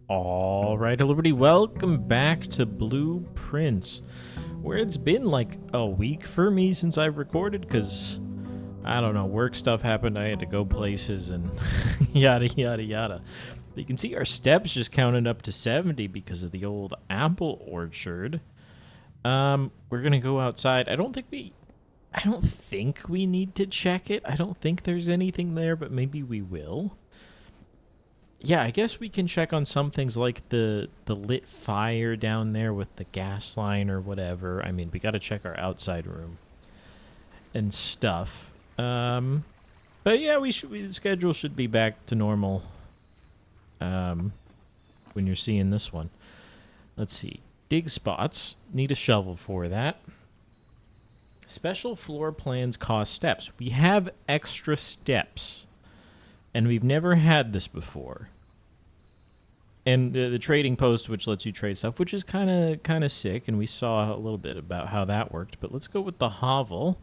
All right, everybody, welcome back to Blueprints, where it's been like a week for me since I've recorded, because, I don't know, work stuff happened, I had to go places, and yada, yada, yada. But you can see our steps just counted up to 70 because of the old apple orchard. We're going to go outside. I don't think we need to check it. I don't think there's anything there, but maybe we will. Yeah, I guess we can check on some things like the lit fire down there with the gas line or whatever. I mean, we got to check our outside room and stuff. But yeah, the schedule should be back to normal. When you're seeing this one, let's see. Dig spots, need a shovel for that. Special floor plans cost steps. We have extra steps, and we've never had this before. And the trading post, which lets you trade stuff, which is kind of sick, and we saw a little bit about how that worked. But let's go with the hovel.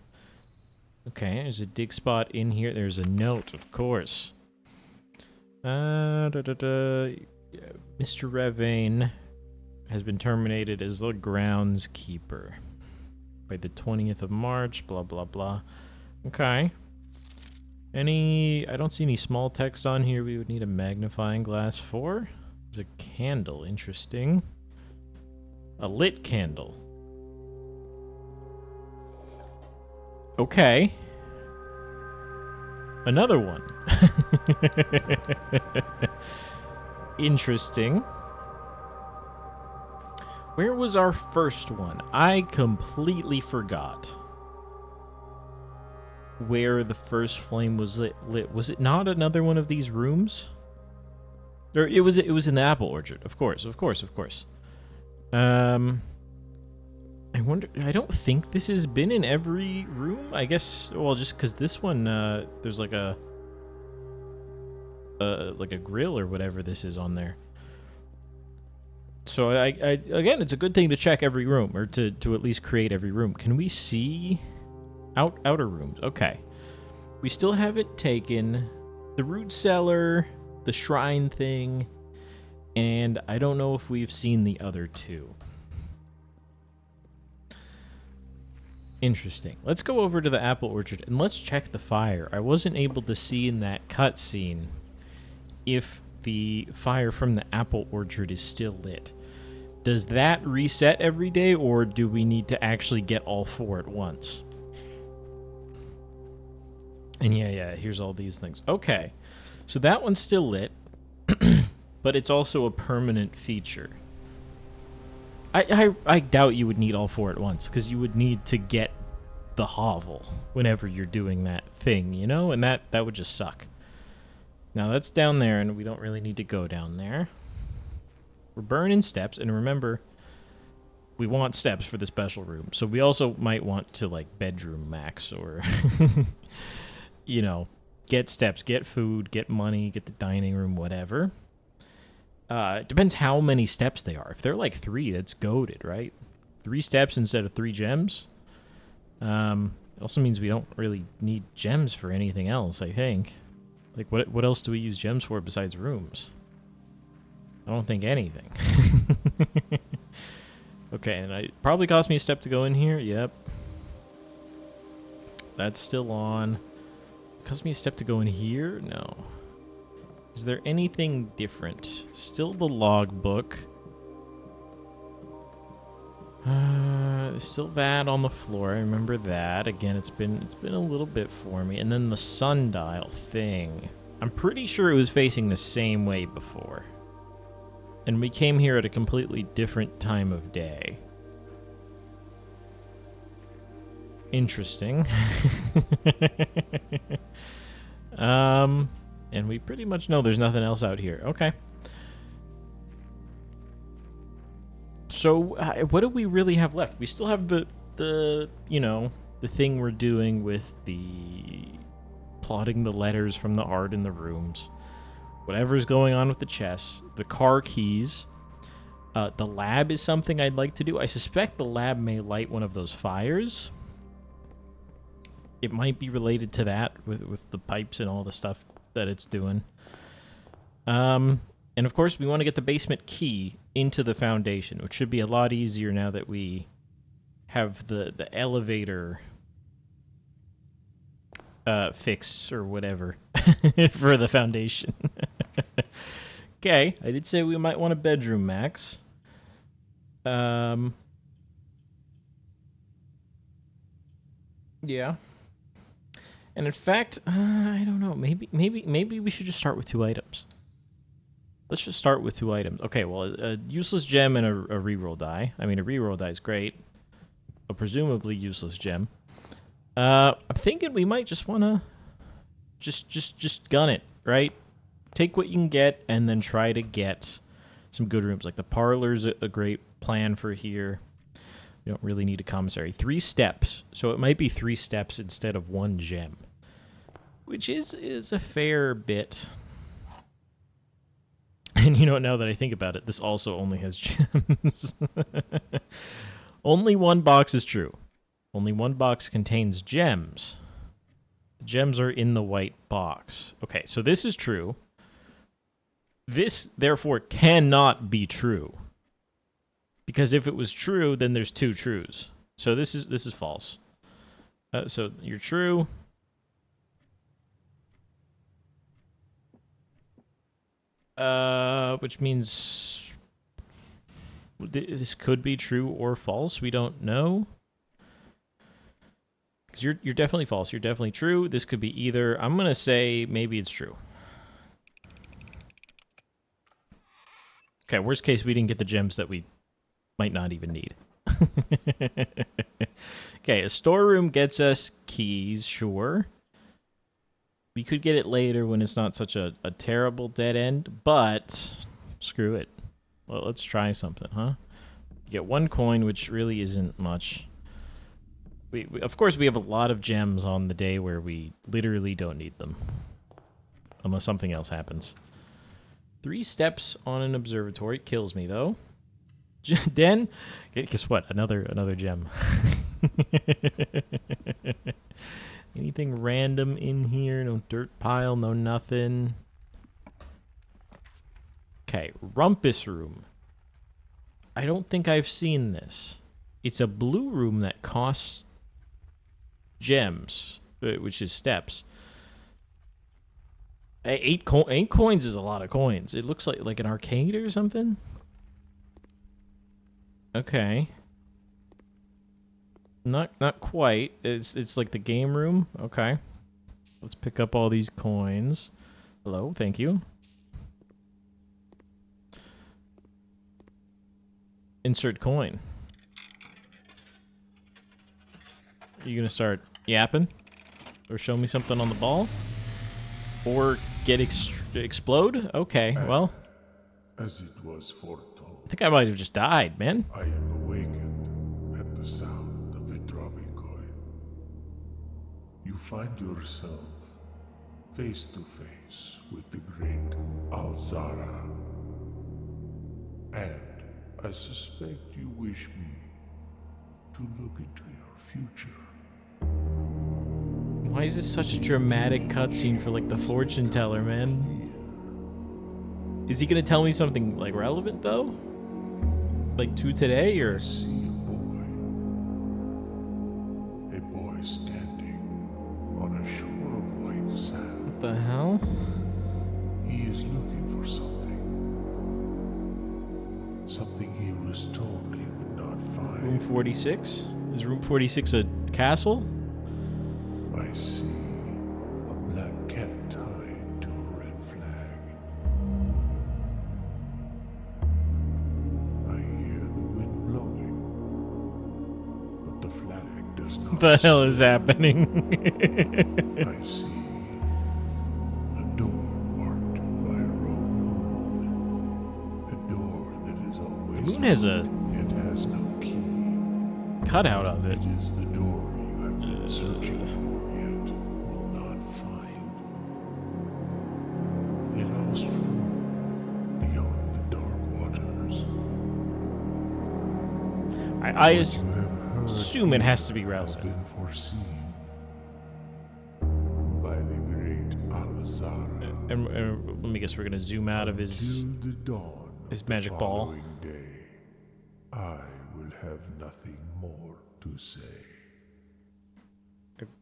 Okay, there's a dig spot in here. There's a note, of course. Mr. Revane has been terminated as the groundskeeper by the 20th of March, blah, blah, blah. Okay. I don't see any small text on here we would need a magnifying glass for. There's a candle, interesting. A lit candle. Okay. Another one. Interesting. Where was our first one? I completely forgot where the first flame was lit. Was it not another one of these rooms? Or it was in the apple orchard. Of course. I wonder. I don't think this has been in every room. I guess. Well, just because this one, there's like a grill or whatever this is on there. So I again, it's a good thing to check every room, or to at least create every room. Can we see outer rooms? Okay. We still haven't taken the root cellar, the shrine thing, and I don't know if we've seen the other two. Interesting. Let's go over to the apple orchard and let's check the fire. I wasn't able to see in that cutscene if the fire from the apple orchard is still lit. Does that reset every day, or do we need to actually get all four at once? And yeah, here's all these things. Okay, so that one's still lit, but it's also a permanent feature. I doubt you would need all four at once, because you would need to get the hovel whenever you're doing that thing, you know? And that would just suck. Now, that's down there, and we don't really need to go down there. We're burning steps, and remember, we want steps for the special room. So we also might want to, like, bedroom max, or, you know, get steps, get food, get money, get the dining room, whatever. It depends how many steps they are. If they're like 3, that's goated, right? 3 steps instead of 3 gems. It also means we don't really need gems for anything else, I think. Like, what else do we use gems for besides rooms? I don't think anything. Okay, and it probably cost me a step to go in here. Yep. That's still on. Cost me a step to go in here? No. Is there anything different? Still the logbook. Still that on the floor. I remember that. Again, it's been a little bit for me. And then the sundial thing. I'm pretty sure it was facing the same way before. And we came here at a completely different time of day. Interesting. And we pretty much know there's nothing else out here. Okay. So, what do we really have left? We still have the thing we're doing with the plotting the letters from the art in the rooms. Whatever's going on with the chess. The car keys. The lab is something I'd like to do. I suspect the lab may light one of those fires. It might be related to that with the pipes and all the stuff that it's doing. And And of course, we want to get the basement key into the foundation, which should be a lot easier now that we have the elevator fixed or whatever for the foundation. Okay, I did say we might want a bedroom, Max. Yeah. And in fact, I don't know. Maybe we should just start with 2 items. Let's just start with 2 items. Okay, well, a useless gem and a reroll die. I mean, a reroll die is great. A presumably useless gem. I'm thinking we might just want to just gun it, right? Take what you can get and then try to get some good rooms. Like the parlor's a great plan for here. You don't really need a commissary. 3 steps. So it might be 3 steps instead of 1 gem. Which is a fair bit. And you know what, now that I think about it, this also only has gems. Only 1 box is true. Only 1 box contains gems. The gems are in the white box. Okay, so this is true. This, therefore, cannot be true. Because if it was true, then there's 2 trues. So this is false. So you're true. Which means this could be true or false. We don't know. Because you're definitely false. You're definitely true. This could be either. I'm gonna say maybe it's true. Okay. Worst case, we didn't get the gems that we might not even need. Okay, a storeroom gets us keys, sure. We could get it later when it's not such a terrible dead end, but screw it. Well, let's try something, huh? You get 1 coin, which really isn't much. We of course, we have a lot of gems on the day where we literally don't need them. Unless something else happens. 3 steps on an observatory. Kills me, though. Den, guess what? Another gem. Anything random in here? No dirt pile, no nothing. Okay, rumpus room. I don't think I've seen this. It's a blue room that costs gems, which is steps. 8 coins is a lot of coins. It looks like an arcade or something. Okay. Not quite. It's like the game room. Okay. Let's pick up all these coins. Hello, thank you. Insert coin. Are you gonna start yapping? Or show me something on the ball? Or get explode? Okay, well. As it was foretold, I think I might have just died, man. I am awakened at the sound of a dropping coin. You find yourself face to face with the great Alzara. And I suspect you wish me to look into your future. Why is this such a dramatic cutscene for like the fortune teller, man? Is he gonna tell me something like relevant though? Like to today or? I see a boy standing on a shore of white sand. What the hell? He is looking for something he was told he would not find. Room 46? Is room 46 a castle? I see a black cat tied to a red flag. I hear the wind blowing, but the flag does not. What the hell is happening? I see a door marked by a rogue moon. A door that is always. The moon has a. It has no key. Cutout of it. It is the door you have been searching for yet will not find. A lost room beyond the dark waters. I What you have heard assume it has to be has relevant. been foreseen. by the great Alzara. And let me guess, we're gonna zoom out of his Till the dawn his of the magic ball. following day, I will have nothing more to say.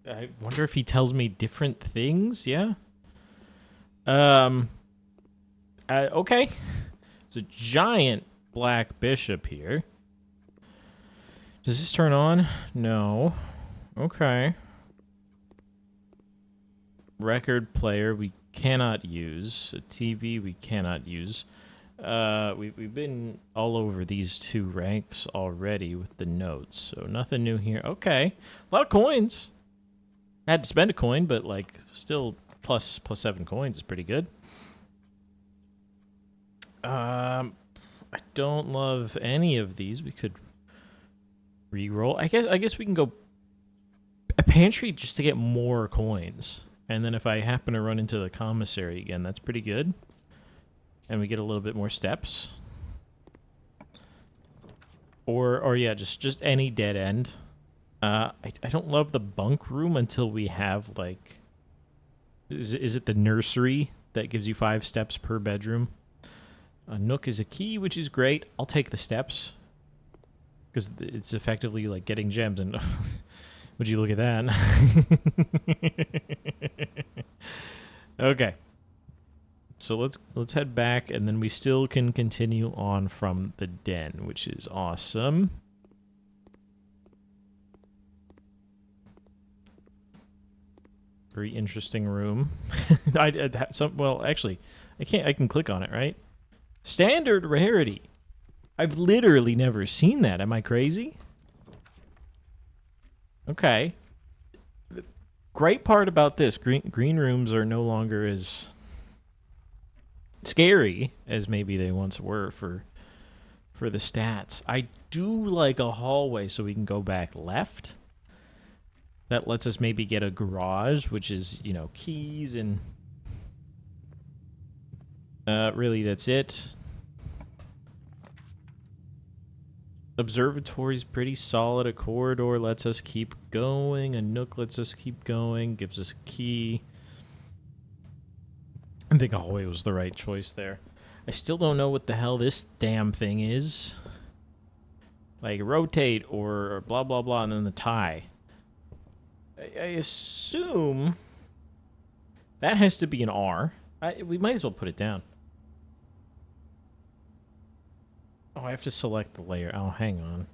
I wonder if he tells me different things. Yeah. Okay. There's a giant black bishop here. Does this turn on? No. Okay. Record player we cannot use. A TV we cannot use. We've been all over these two ranks already with the notes, so nothing new here. Okay. A lot of coins. I had to spend a coin, but like still plus 7 coins is pretty good. I don't love any of these. We could re-roll. I guess we can go a pantry just to get more coins. And then if I happen to run into the commissary again, that's pretty good. And we get a little bit more steps. Or yeah, just any dead end. I don't love the bunk room until we have, like... Is it the nursery that gives you 5 steps per bedroom? A nook is a key, which is great. I'll take the steps. Because it's effectively like getting gems. And would you look at that? Okay. So let's head back, and then we still can continue on from the den, which is awesome. Very interesting room. Well, actually, I can't. I can click on it, right? Standard rarity. I've literally never seen that. Am I crazy? Okay. The great part about this, green rooms are no longer as scary as maybe they once were for the stats. I do like a hallway so we can go back left. That lets us maybe get a garage, which is, you know, keys and... really, that's it. Observatory's pretty solid. A corridor lets us keep going. A nook lets us keep going. Gives us a key. I think a hallway was the right choice there. I still don't know what the hell this damn thing is. Like, rotate or blah, blah, blah, and then the tie. I assume that has to be an R. We might as well put it down. Oh, I have to select the layer. Oh, hang on.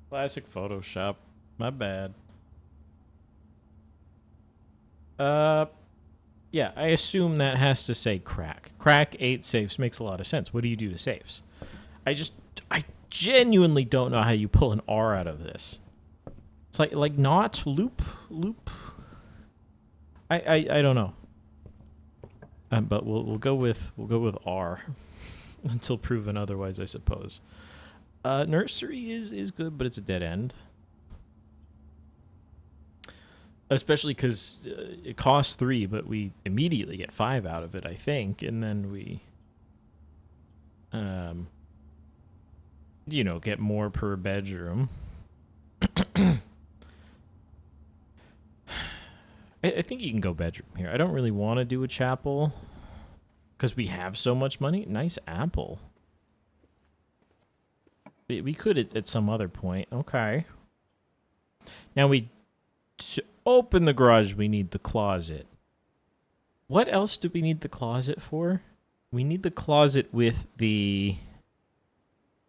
Classic Photoshop. My bad. Yeah, I assume that has to say crack. Crack 8 safes makes a lot of sense. What do you do to safes? I genuinely don't know how you pull an R out of this. It's like not loop. I don't know. But we'll go with R until proven otherwise, I suppose. Nursery is good, but it's a dead end. Especially because it costs 3, but we immediately get 5 out of it, I think, and then we, you know, get more per bedroom. I think you can go bedroom here. I don't really want to do a chapel because we have so much money. Nice apple. We could at some other point. Okay. Now to open the garage, we need the closet. What else do we need the closet for? We need the closet with the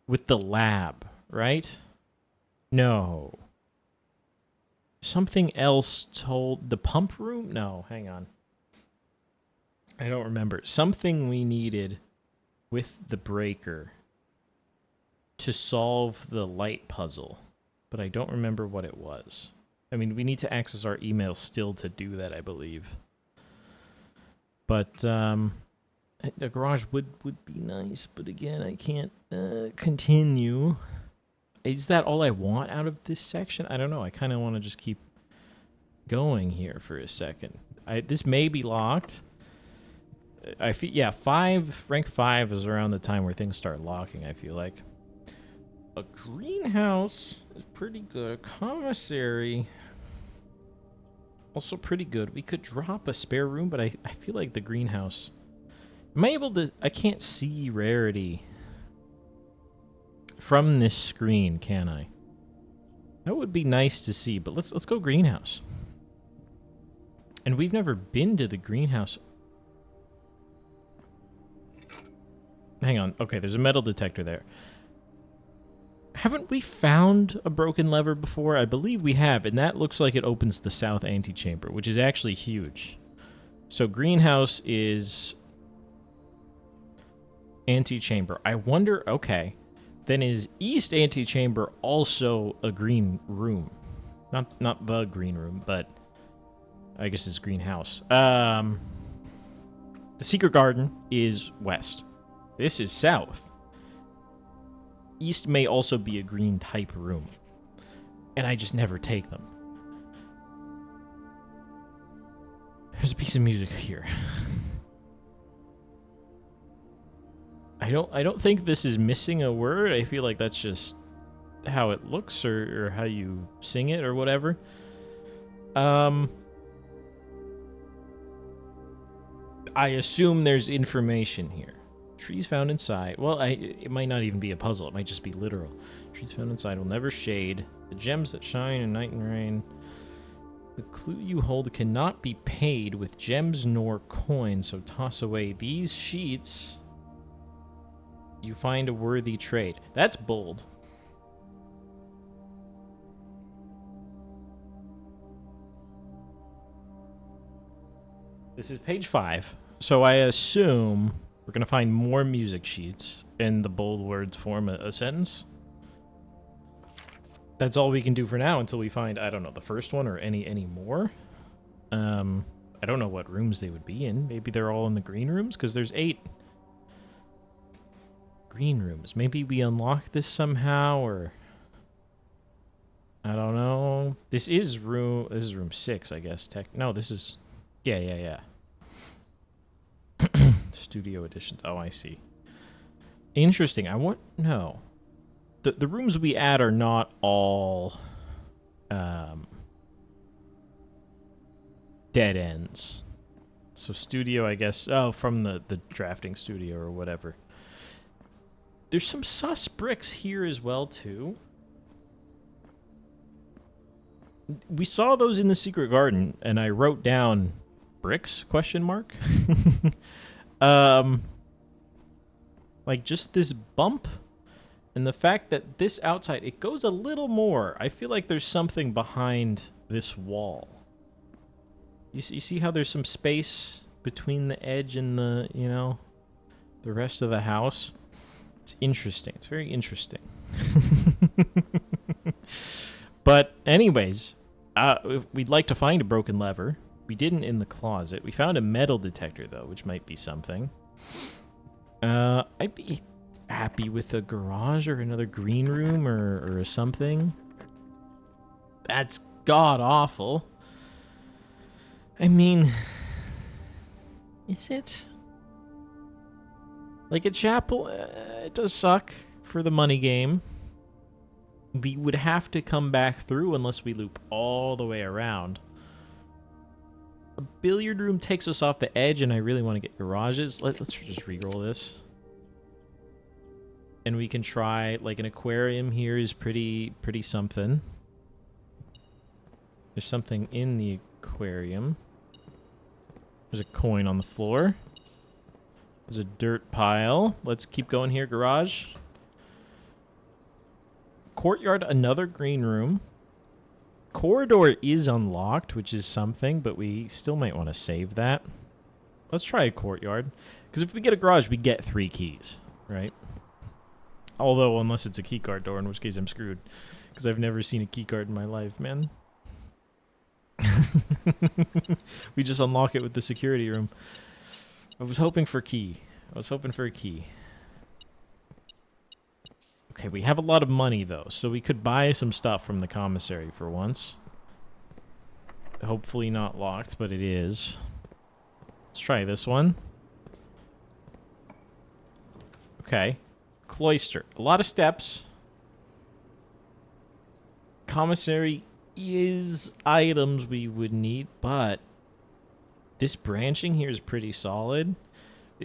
lab, right? No. Something else told the pump room? No, hang on. I don't remember. Something we needed with the breaker to solve the light puzzle, but I don't remember what it was. I mean, we need to access our email still to do that, I believe. But the garage would be nice, but again, I can't continue. Is that all I want out of this section? I don't know. I kind of want to just keep going here for a second. This may be locked. I feel, yeah, rank 5 is around the time where things start locking, I feel like. A greenhouse is pretty good. A commissary. Also pretty good. We could drop a spare room, but I feel like the greenhouse... Am I able to... I can't see rarity from this screen, can I? That would be nice to see, but let's go greenhouse. And we've never been to the greenhouse. Hang on. Okay, there's a metal detector there. Haven't we found a broken lever before? I believe we have, and that looks like it opens the south antechamber, which is actually huge. So greenhouse is antechamber. I wonder, okay, then is east antechamber also a green room? Not the green room, but I guess it's greenhouse. The secret garden is west. This is south. East may also be a green type room. And I just never take them. There's a piece of music here. I don't think this is missing a word. I feel like that's just how it looks or how you sing it or whatever. I assume there's information here. Trees found inside. Well, it might not even be a puzzle. It might just be literal. Trees found inside will never shade. The gems that shine in night and rain. The clue you hold cannot be paid with gems nor coins, so toss away these sheets. You find a worthy trade. That's bold. This is page 5, so I assume we're going to find more music sheets, and the bold words form a sentence. That's all we can do for now until we find, I don't know, the first one or any more. I don't know what rooms they would be in. Maybe they're all in the green rooms, because there's 8 green rooms. Maybe we unlock this somehow, or... I don't know. This is room 6, I guess. No, this is... Yeah. Studio editions. Oh, I see. Interesting. No. The rooms we add are not all dead ends. So studio, I guess. Oh, from the drafting studio or whatever. There's some sus bricks here as well, too. We saw those in the secret garden, and I wrote down bricks, question mark. Like just this bump and the fact that this outside, it goes a little more. I feel like there's something behind this wall. You see how there's some space between the edge and the, the rest of the house? It's interesting. It's very interesting. But anyways, we'd like to find a broken lever. We didn't in the closet. We found a metal detector, though, which might be something. I'd be happy with a garage or another green room or something. That's god-awful. I mean, is it? Like a chapel, it does suck for the money game. We would have to come back through unless we loop all the way around. A billiard room takes us off the edge, and I really want to get garages. Let's just re-roll this. And we can try, like, an aquarium here is pretty something. There's something in the aquarium. There's a coin on the floor. There's a dirt pile. Let's keep going here, garage. Courtyard, another green room. Corridor is unlocked, which is something, but we still might want to save that. Let's try a courtyard. Because if we get a garage, we get 3 keys, right? Although, unless it's a keycard door, in which case I'm screwed. Because I've never seen a keycard in my life, man. We just unlock it with the security room. I was hoping for a key. Okay, we have a lot of money, though, so we could buy some stuff from the commissary for once. Hopefully not locked, but it is. Let's try this one. Okay. Cloister. A lot of steps. Commissary is items we would need, but this branching here is pretty solid.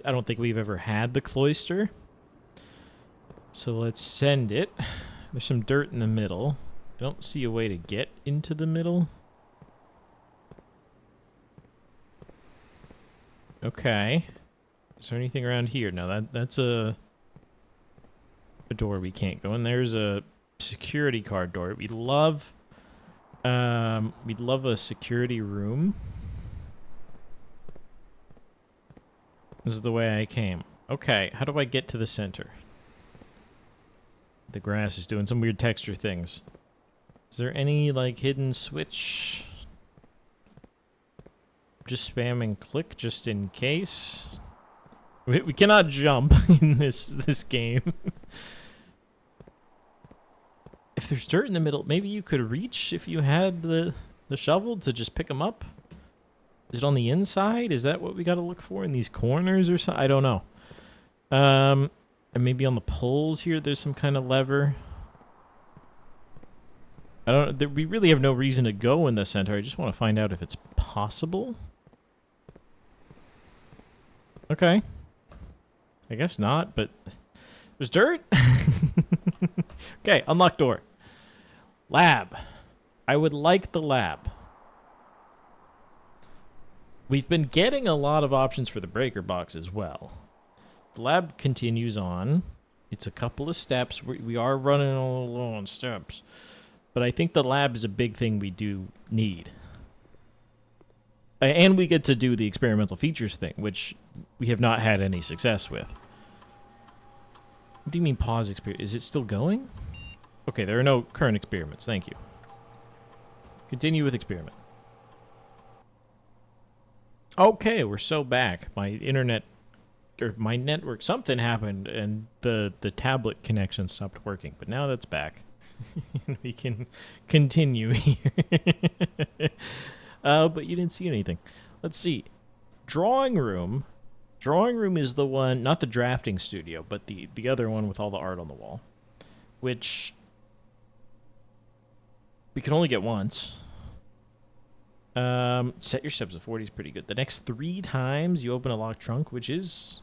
I don't think we've ever had the cloister. So let's send it. There's some dirt in the middle. I don't see a way to get into the middle. Okay. Is there anything around here? No, that's a door we can't go in. There's a security card door. We'd love a security room. This is the way I came. Okay, how do I get to the center? The grass is doing some weird texture things. Is there any, like, hidden switch? Just spam and click just in case. We cannot jump in this game. If there's dirt in the middle, maybe you could reach if you had the shovel to just pick them up. Is it on the inside? Is that what we got to look for in these corners or something? I don't know. And maybe on the poles here, there's some kind of lever. I don't. We really have no reason to go in the center. I just want to find out if it's possible. Okay. I guess not, but there's dirt. Okay, unlock door. Lab. I would like the lab. We've been getting a lot of options for the breaker box as well. The lab continues on. It's a couple of steps. We are running a little low on steps. But I think the lab is a big thing we do need. And we get to do the experimental features thing, which we have not had any success with. What do you mean pause experiment? Is it still going? Okay, there are no current experiments. Thank you. Continue with experiment. Okay, we're so back. My internet, or my network, something happened, and the tablet connection stopped working. But now that's back. We can continue here. But you didn't see anything. Let's see. Drawing room. Drawing room is the one, not the drafting studio, but the other one with all the art on the wall. Which we can only get once. Set your steps to 40 is pretty good. The next 3 times you open a locked trunk, which is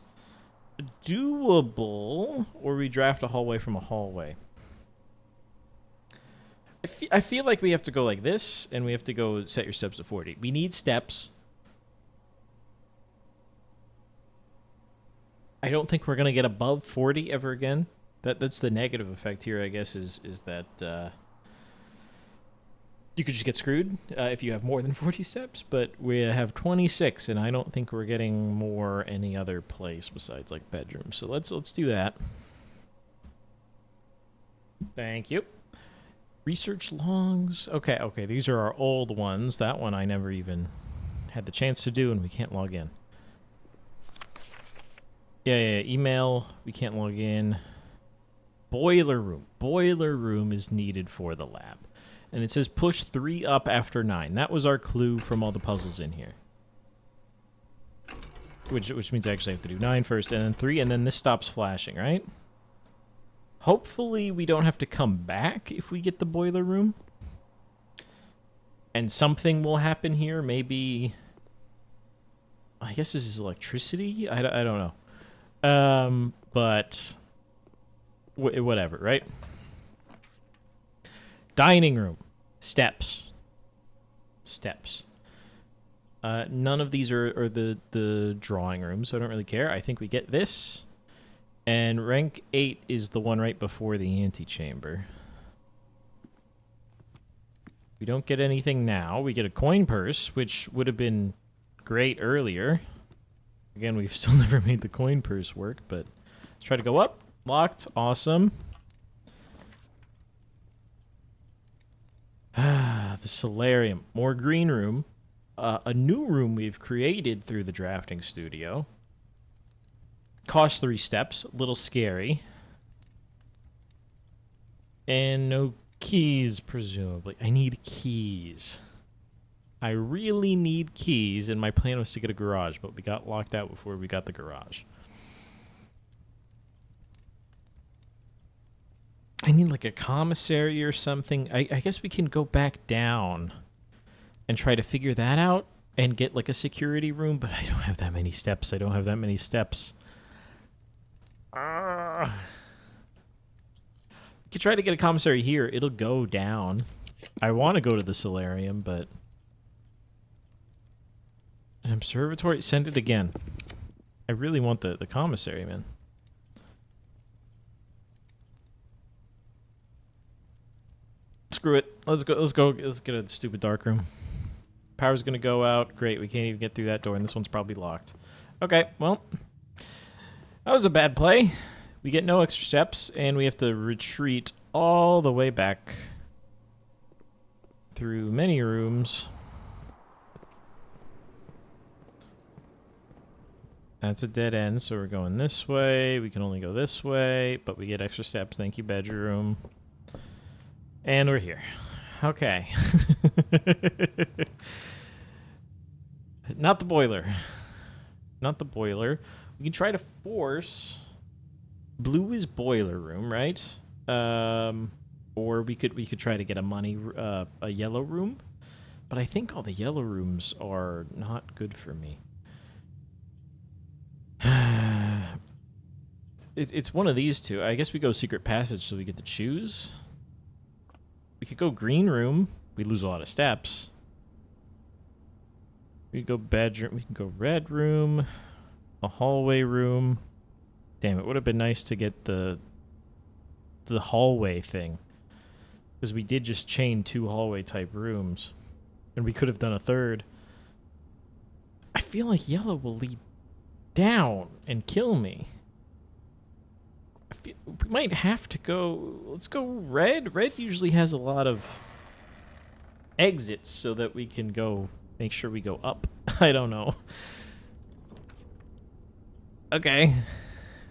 doable, or we draft a hallway from a hallway. I feel like we have to go like this, and we have to go set your steps to 40. We need steps. I don't think we're going to get above 40 ever again. That's the negative effect here, I guess, is that you could just get screwed if you have more than 40 steps, but we have 26, and I don't think we're getting more any other place besides, like, bedroom. So let's do that. Thank you. Research logs. Okay, these are our old ones. That one I never even had the chance to do, and we can't log in. Yeah, email. We can't log in. Boiler room. Boiler room is needed for the lab. And it says push 3 up after 9. That was our clue from all the puzzles in here. Which means I actually have to do 9 first, and then 3, and then this stops flashing, right? Hopefully we don't have to come back if we get the boiler room. And something will happen here. Maybe... I guess this is electricity? I don't know. But... whatever, right? Dining room. Steps. None of these are the drawing room, so I don't really care. I think we get this. And rank 8 is the one right before the antechamber. We don't get anything now. We get a coin purse, which would have been great earlier. Again, we've still never made the coin purse work, but let's try to go up. Locked. Awesome. The solarium. More green room. A new room we've created through the drafting studio. Cost 3 steps. A little scary. And no keys, presumably. I need keys. I really need keys, and my plan was to get a garage, but we got locked out before we got the garage. I need like a commissary or something. I guess we can go back down and try to figure that out and get like a security room, but I don't have that many steps. I don't have that many steps. You could try to get a commissary here. It'll go down. I want to go to the solarium, but... An observatory? Send it again. I really want the commissary, man. Screw it. Let's go. Let's get a stupid dark room. Power's gonna go out. Great, we can't even get through that door, and this one's probably locked. Okay, well... That was a bad play. We get no extra steps, and we have to retreat all the way back through many rooms. That's a dead end, so we're going this way. We can only go this way, but we get extra steps. Thank you, bedroom. And we're here. Okay. Not the boiler. Not the boiler. We can try to force... Blue is boiler room, right? Or we could try to get a yellow room. But I think all the yellow rooms are not good for me. It's one of these two. I guess we go secret passage so we get to choose. We could go green room. We lose a lot of steps. We could go bedroom. We can go red room. A hallway room. Damn, it would have been nice to get the hallway thing. Because we did just chain 2 hallway type rooms. And we could have done a third. I feel like yellow will lead down and kill me. We might have to go... Let's go red. Red usually has a lot of exits so that we can go... Make sure we go up. I don't know. Okay.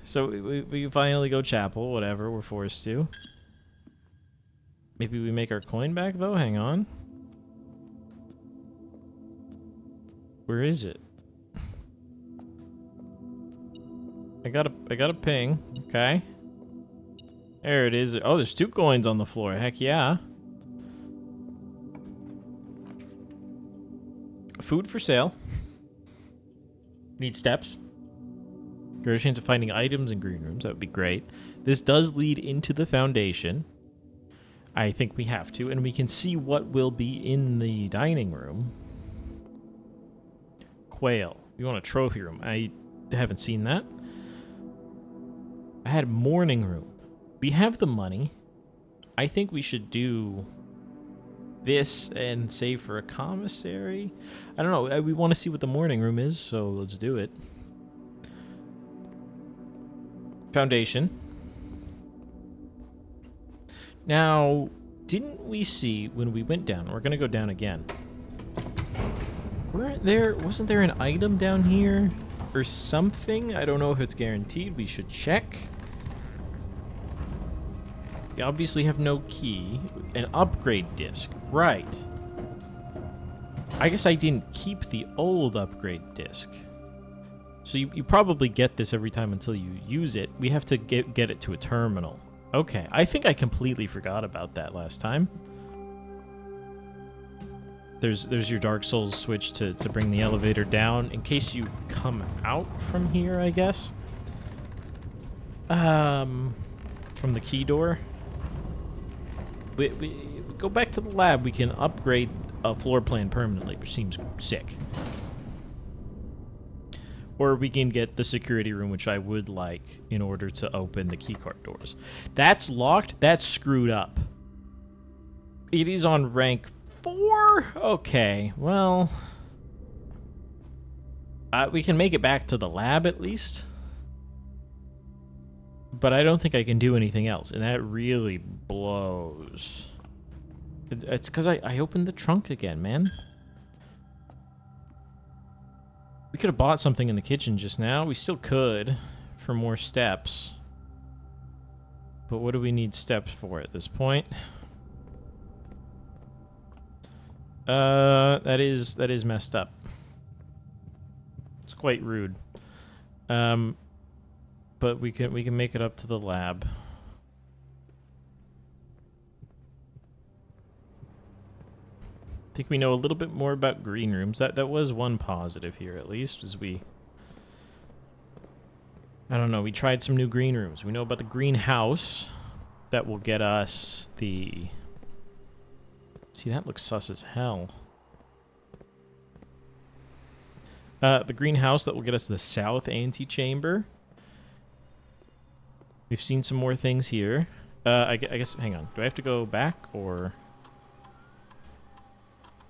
So we finally go chapel, whatever, we're forced to. Maybe we make our coin back, though? Hang on. Where is it? I got a ping. Okay. There it is. Oh, there's 2 coins on the floor. Heck yeah. Food for sale. Need steps. Greater chance of finding items in green rooms. That would be great. This does lead into the foundation. I think we have to. And we can see what will be in the dining room. Quail. You want a trophy room. I haven't seen that. I had morning room. We have the money. I think we should do this and save for a commissary. I don't know. We want to see what the morning room is, so let's do it. Foundation. Now, didn't we see when we went down? We're going to go down again. Wasn't there an item down here or something? I don't know if it's guaranteed. We should check. We obviously have no key. An upgrade disc. Right. I guess I didn't keep the old upgrade disc. So you probably get this every time until you use it. We have to get it to a terminal. Okay. I think I completely forgot about that last time. There's your Dark Souls switch to bring the elevator down in case you come out from here, I guess. From the key door. We go back to the lab. We can upgrade a floor plan permanently, which seems sick. Or we can get the security room, which I would like in order to open the keycard doors. That's locked. That's screwed up. It is on rank 4? Okay, well... we can make it back to the lab at least. But I don't think I can do anything else, and that really blows. It's because I opened the trunk again, man. We could have bought something in the kitchen just now. We still could for more steps. But what do we need steps for at this point? That is messed up. It's quite rude. But we can make it up to the lab. think we know a little bit more about green rooms. That was one positive here, at least, as we... I don't know, we tried some new green rooms. We know about the greenhouse. That will get us the... See, that looks sus as hell. The greenhouse that will get us the south antechamber. We've seen some more things here. I guess, hang on. Do I have to go back, or...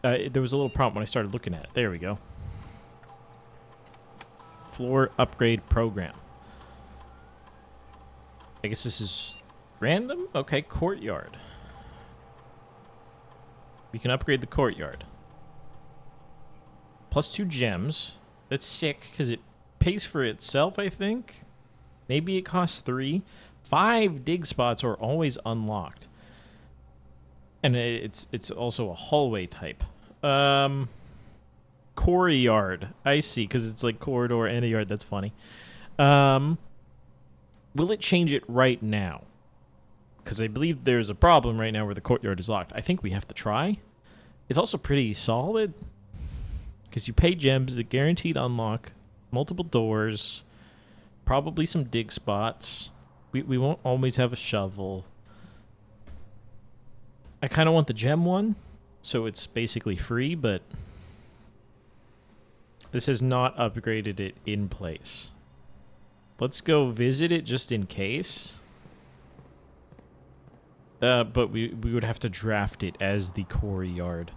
there was a little prompt when I started looking at it. There we go. Floor upgrade program. I guess this is random? Okay, courtyard. We can upgrade the courtyard. Plus 2 gems. That's sick, because it pays for itself, I think. Maybe it costs 3. 5 dig spots are always unlocked. And it's also a hallway type. Courtyard. I see, because it's like corridor and a yard. That's funny. Will it change it right now? Because I believe there's a problem right now where the courtyard is locked. I think we have to try. It's also pretty solid. Because you pay gems that guaranteed unlock multiple doors, probably some dig spots. We won't always have a shovel. I kind of want the gem one, so it's basically free, but this has not upgraded it in place. Let's go visit it just in case. But we would have to draft it as the core yard.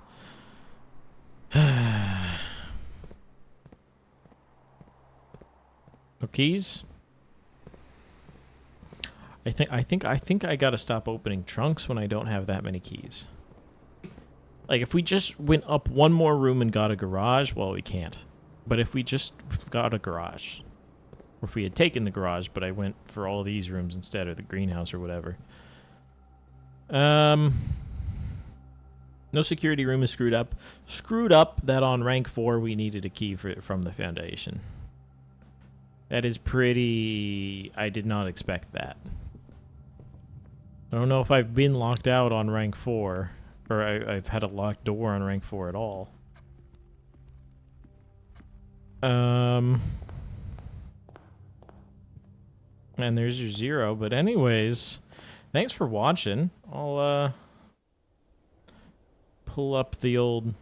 No keys? I think I gotta stop opening trunks when I don't have that many keys. Like, if we just went up one more room and got a garage, well, we can't. But if we just got a garage, or if we had taken the garage, but I went for all these rooms instead, or the greenhouse or whatever. No security room is screwed up. Screwed up that on rank 4 we needed a key from the foundation. That is pretty... I did not expect that. I don't know if I've been locked out on rank 4, or I've had a locked door on rank 4 at all. And there's your 0, but anyways, thanks for watching. I'll pull up the old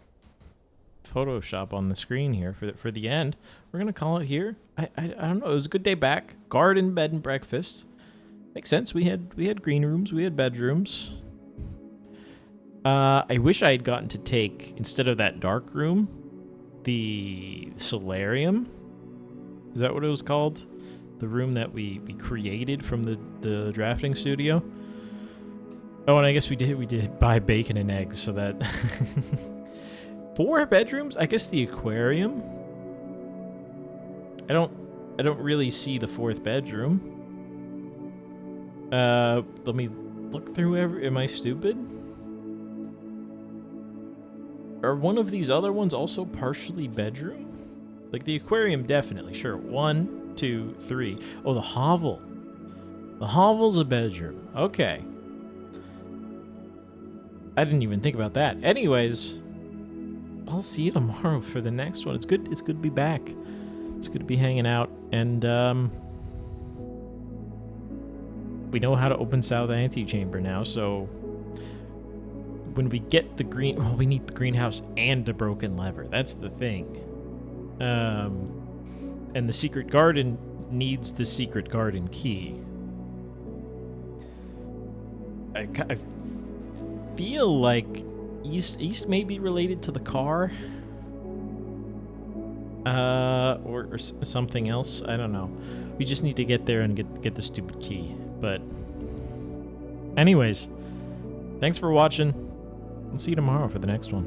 Photoshop on the screen here for the end. We're gonna call it here. I don't know. It was a good day back. Garden, bed, and breakfast. Makes sense. We had green rooms. We had bedrooms. I wish I had gotten to take, instead of that dark room, the solarium. Is that what it was called? The room that we created from the drafting studio. Oh, and I guess we did buy bacon and eggs, so that 4 bedrooms. I guess the aquarium. I don't really see the 4th bedroom. Let me look through am I stupid? Are one of these other ones also partially bedroom? Like the aquarium, definitely. Sure. 1, 2, 3. Oh, the hovel. The hovel's a bedroom. Okay. I didn't even think about that. Anyways, I'll see you tomorrow for the next one. It's good to be back. It's good to be hanging out, and we know how to open south antechamber now, so when we get the we need the greenhouse and a broken lever. That's the thing. And the secret garden needs the secret garden key. I feel like East may be related to the car. Or something else. I don't know. We just need to get there and get the stupid key. But anyways, thanks for watching. I'll see you tomorrow for the next one.